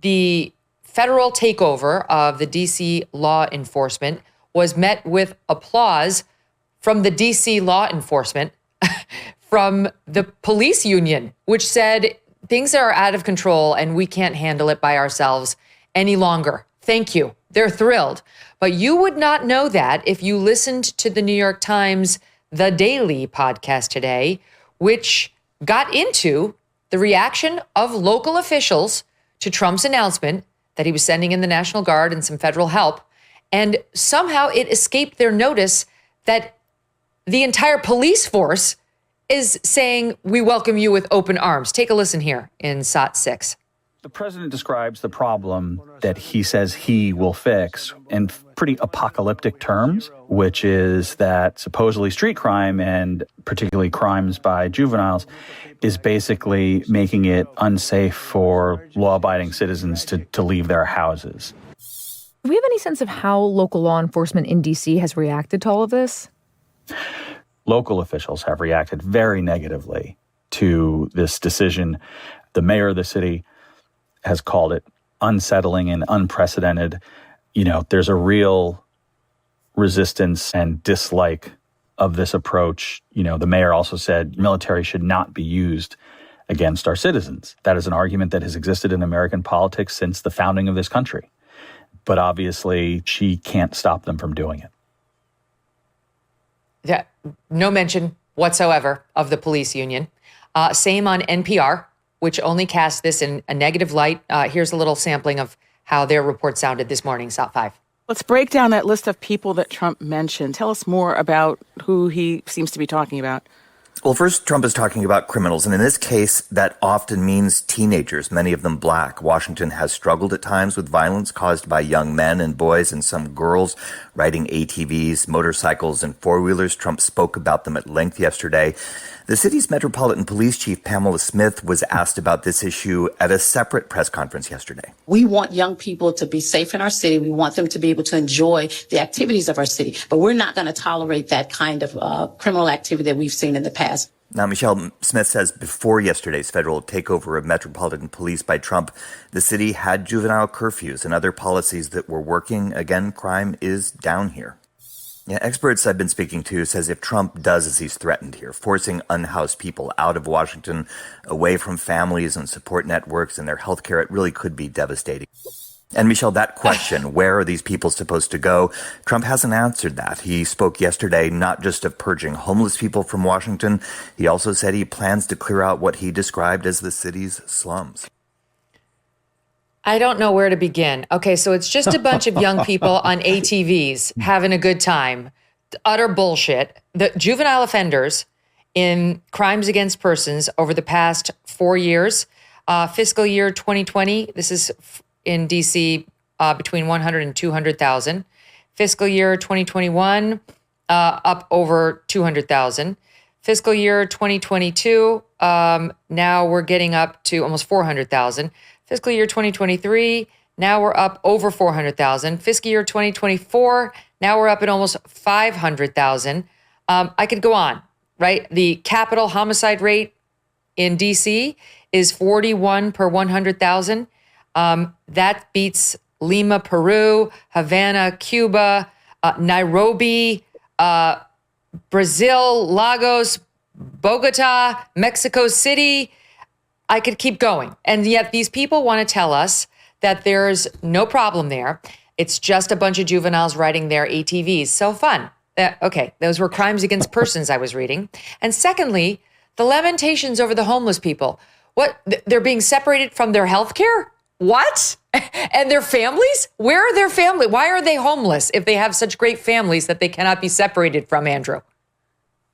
the federal takeover of the D.C. law enforcement was met with applause from the D.C. law enforcement, from the police union, which said things are out of control and we can't handle it by ourselves any longer. Thank you. They're thrilled. But you would not know that if you listened to the New York Times The Daily podcast today, which got into the reaction of local officials to Trump's announcement that he was sending in the National Guard and some federal help. And somehow it escaped their notice that the entire police force is saying, we welcome you with open arms. Take a listen here in SOT 6. The president describes the problem that he says he will fix in pretty apocalyptic terms, which is that supposedly street crime, and particularly crimes by juveniles, is basically making it unsafe for law-abiding citizens to leave their houses. Do we have any sense of how local law enforcement in D.C. has reacted to all of this? Local officials have reacted very negatively to this decision. The mayor of the city has called it unsettling and unprecedented. You know, there's a real resistance and dislike of this approach. You know, the mayor also said military should not be used against our citizens. That is an argument that has existed in American politics since the founding of this country. But obviously, she can't stop them from doing it. Yeah, no mention whatsoever of the police union. Same on NPR, which only cast this in a negative light. Here's a little sampling of how their report sounded this morning, SOT 5. Let's break down that list of people that Trump mentioned. Tell us more about who he seems to be talking about. Well, first, Trump is talking about criminals, and in this case, that often means teenagers, many of them black. Washington has struggled at times with violence caused by young men and boys and some girls riding ATVs, motorcycles, and four-wheelers. Trump spoke about them at length yesterday. The city's Metropolitan Police Chief, Pamela Smith, was asked about this issue at a separate press conference yesterday. We want young people to be safe in our city. We want them to be able to enjoy the activities of our city. But we're not going to tolerate that kind of criminal activity that we've seen in the past. Now, Michelle, Smith says before yesterday's federal takeover of Metropolitan Police by Trump, the city had juvenile curfews and other policies that were working. Again, crime is down here. Yeah, experts I've been speaking to says if Trump does as he's threatened here, forcing unhoused people out of Washington, away from families and support networks and their health care, it really could be devastating. And Michelle, that question, where are these people supposed to go? Trump hasn't answered that. He spoke yesterday not just of purging homeless people from Washington. He also said he plans to clear out what he described as the city's slums. I don't know where to begin. Okay, so it's just a bunch of young people on ATVs having a good time. Utter bullshit. The juvenile offenders in crimes against persons over the past 4 years, fiscal year 2020, this is in D.C., between 100 and 200,000. Fiscal year 2021, up over 200,000. Fiscal year 2022, now we're getting up to almost 400,000. Fiscal year 2023, now we're up over 400,000. Fiscal year 2024, now we're up at almost 500,000. I could go on, right? The capital homicide rate in D.C. is 41 per 100,000. That beats Lima, Peru, Havana, Cuba, Nairobi, Brazil, Lagos, Bogota, Mexico City. I could keep going. And yet these people want to tell us that there's no problem there. It's just a bunch of juveniles riding their ATVs. So fun. Okay, those were crimes against persons I was reading. And secondly, the lamentations over the homeless people. What? They're being separated from their health care? What? And their families? Where are their families? Why are they homeless if they have such great families that they cannot be separated from, Andrew?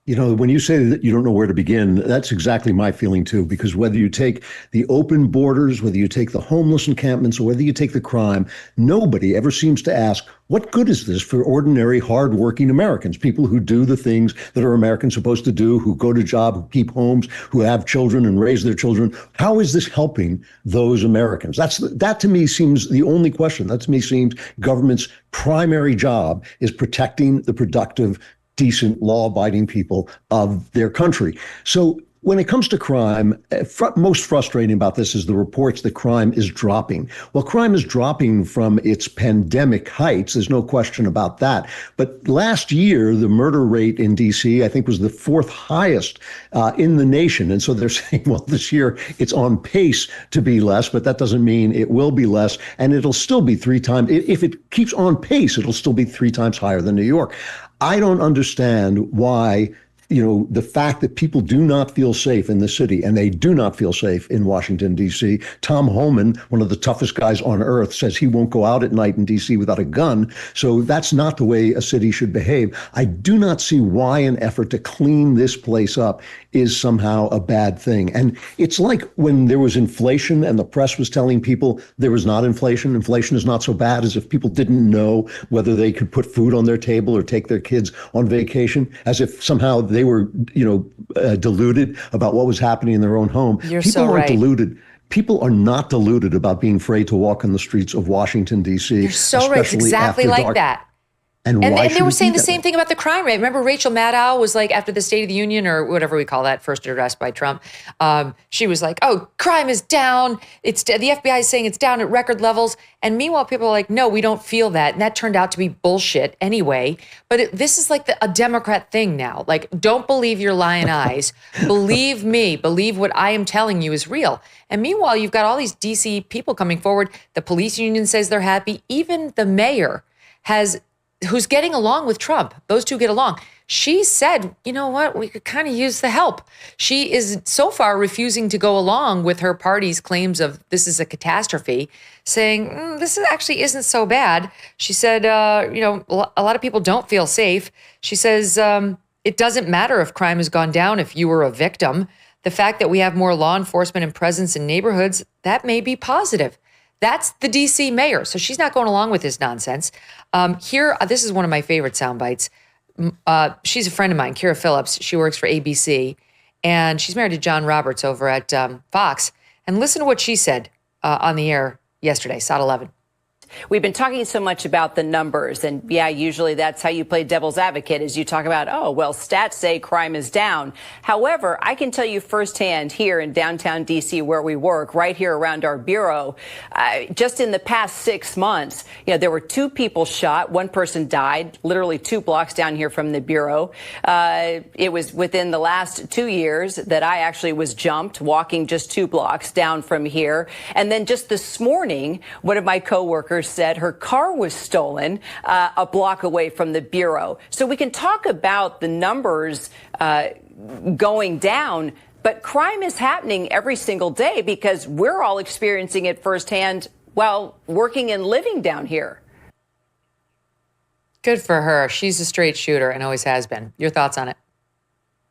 You know, when you say that you don't know where to begin, that's exactly my feeling, too, because whether you take the open borders, whether you take the homeless encampments, or whether you take the crime, nobody ever seems to ask, what good is this for ordinary, hardworking Americans, people who do the things that are Americans supposed to do, who go to job, who keep homes, who have children and raise their children? How is this helping those Americans? That to me seems the only question. That to me seems government's primary job is protecting the productive, decent, law-abiding people of their country. So When it comes to crime, most frustrating about this is the reports that crime is dropping. Well, crime is dropping from its pandemic heights. There's no question about that. But last year, the murder rate in D.C., I think, was the fourth highest in the nation. And so they're saying, well, this year it's on pace to be less, but that doesn't mean it will be less. And it'll still be 3 times. If it keeps on pace, it'll still be 3 times higher than New York. I don't understand why the fact that people do not feel safe in the city, and they do not feel safe in Washington, D.C. Tom Homan, one of the toughest guys on earth, says he won't go out at night in D.C. without a gun. So that's not the way a city should behave. I do not see why an effort to clean this place up is somehow a bad thing. And it's like when there was inflation and the press was telling people there was not inflation. Inflation is not so bad, as if people didn't know whether they could put food on their table or take their kids on vacation, as if somehow they were, deluded about what was happening in their own home. You're People so aren't right. deluded. People are not deluded about being afraid to walk in the streets of Washington, D.C. You're so right. It's especially exactly after like dark. that. And why they should were it saying be the that same way? thing about the crime rate. Remember Rachel Maddow was like, after the State of the Union or whatever we call that, first address by Trump, she was like, oh, crime is down. The FBI is saying it's down at record levels. And meanwhile, people are like, no, we don't feel that. And that turned out to be bullshit anyway. But this is like a Democrat thing now. Like, don't believe your lying eyes. Believe me. Believe what I am telling you is real. And meanwhile, you've got all these DC people coming forward. The police union says they're happy. Even the mayor who's getting along with Trump. Those two get along. She said, you know what, we could kind of use the help. She is so far refusing to go along with her party's claims of this is a catastrophe, saying actually isn't so bad. She said, a lot of people don't feel safe. She says, it doesn't matter if crime has gone down if you were a victim. The fact that we have more law enforcement and presence in neighborhoods, that may be positive. That's the DC mayor. So she's not going along with this nonsense. This is one of my favorite sound bites. She's a friend of mine, Kira Phillips. She works for ABC, and she's married to John Roberts over at Fox. And listen to what she said on the air yesterday, SOT 11. We've been talking so much about the numbers, and usually that's how you play devil's advocate, is you talk about, stats say crime is down. However, I can tell you firsthand here in downtown D.C. where we work, right here around our bureau, just in the past 6 months, there were 2 people shot. 1 person died, literally 2 blocks down here from the bureau. It was within the last 2 years that I actually was jumped walking just 2 blocks down from here. And then just this morning, one of my coworkers said her car was stolen a block away from the bureau. So we can talk about the numbers going down, but crime is happening every single day because we're all experiencing it firsthand while working and living down here. Good for her. She's a straight shooter and always has been. Your thoughts on it?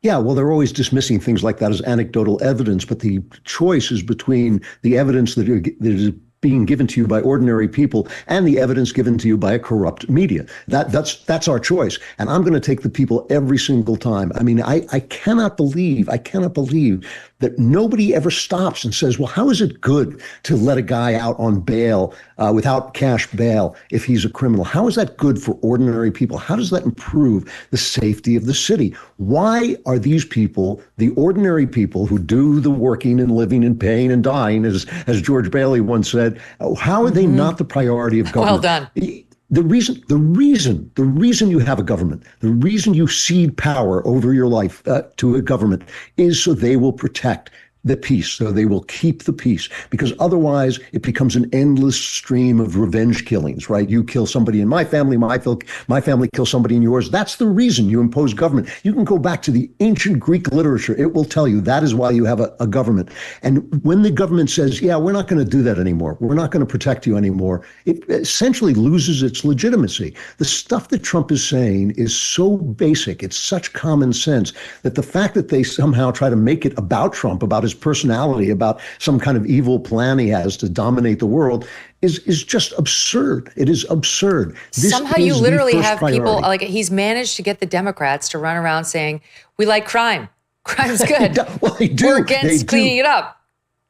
Yeah, well, they're always dismissing things like that as anecdotal evidence, but the choice is between the evidence that is being given to you by ordinary people and the evidence given to you by a corrupt media. That's our choice. And I'm going to take the people every single time. I mean, I cannot believe that nobody ever stops and says, well, how is it good to let a guy out on bail without cash bail if he's a criminal? How is that good for ordinary people? How does that improve the safety of the city? Why are these people, the ordinary people who do the working and living and paying and dying, as George Bailey once said, how are they not the priority of government? Well done. The reason you have a government, the reason you cede power over your life to a government is so they will protect the peace, so they will keep the peace, because otherwise it becomes an endless stream of revenge killings, right? You kill somebody in my family, my family kills somebody in yours. That's the reason you impose government. You can go back to the ancient Greek literature. It will tell you that is why you have a government. And when the government says, yeah, we're not going to do that anymore, we're not going to protect you anymore, it essentially loses its legitimacy. The stuff that Trump is saying is so basic, it's such common sense, that the fact that they somehow try to make it about Trump, about his personality, about some kind of evil plan he has to dominate the world is just absurd. It is absurd. Somehow you literally have people, like, he's managed to get the Democrats to run around saying, we like crime. Crime's good. Well, they do. We're against cleaning it up.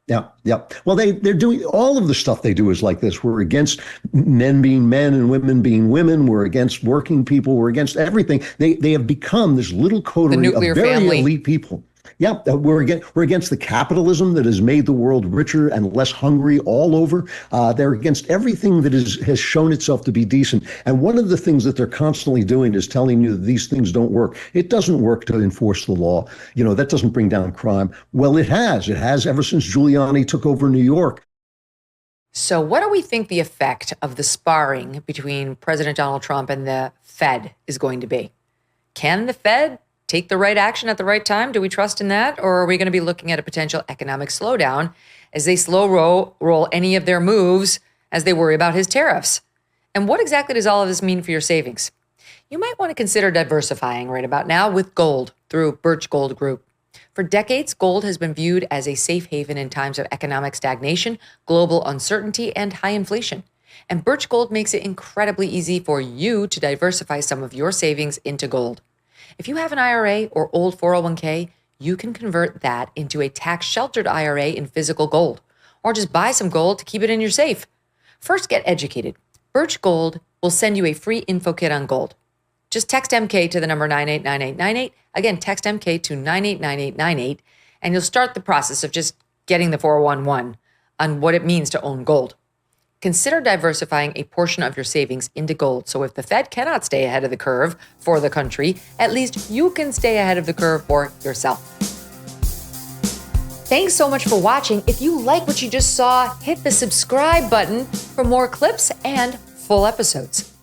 Yeah. Well, they're doing all of the stuff they do is like this. We're against men being men and women being women. We're against working people. We're against everything. They have become this little coterie of very elite people. Yeah, we're against the capitalism that has made the world richer and less hungry all over. They're against everything that has shown itself to be decent. And one of the things that they're constantly doing is telling you that these things don't work. It doesn't work to enforce the law. That doesn't bring down crime. Well, it has. It has ever since Giuliani took over New York. So what do we think the effect of the sparring between President Donald Trump and the Fed is going to be? Can the Fed take the right action at the right time? Do we trust in that? Or are we going to be looking at a potential economic slowdown as they slow roll any of their moves as they worry about his tariffs? And what exactly does all of this mean for your savings? You might want to consider diversifying right about now with gold through Birch Gold Group. For decades, gold has been viewed as a safe haven in times of economic stagnation, global uncertainty, and high inflation. And Birch Gold makes it incredibly easy for you to diversify some of your savings into gold. If you have an IRA or old 401k, you can convert that into a tax-sheltered IRA in physical gold, or just buy some gold to keep it in your safe. First, get educated. Birch Gold will send you a free info kit on gold. Just text MK to the number 989898. Again, text MK to 989898, and you'll start the process of just getting the 411 on what it means to own gold. Consider diversifying a portion of your savings into gold. So if the Fed cannot stay ahead of the curve for the country, at least you can stay ahead of the curve for yourself. Thanks so much for watching. If you like what you just saw, hit the subscribe button for more clips and full episodes.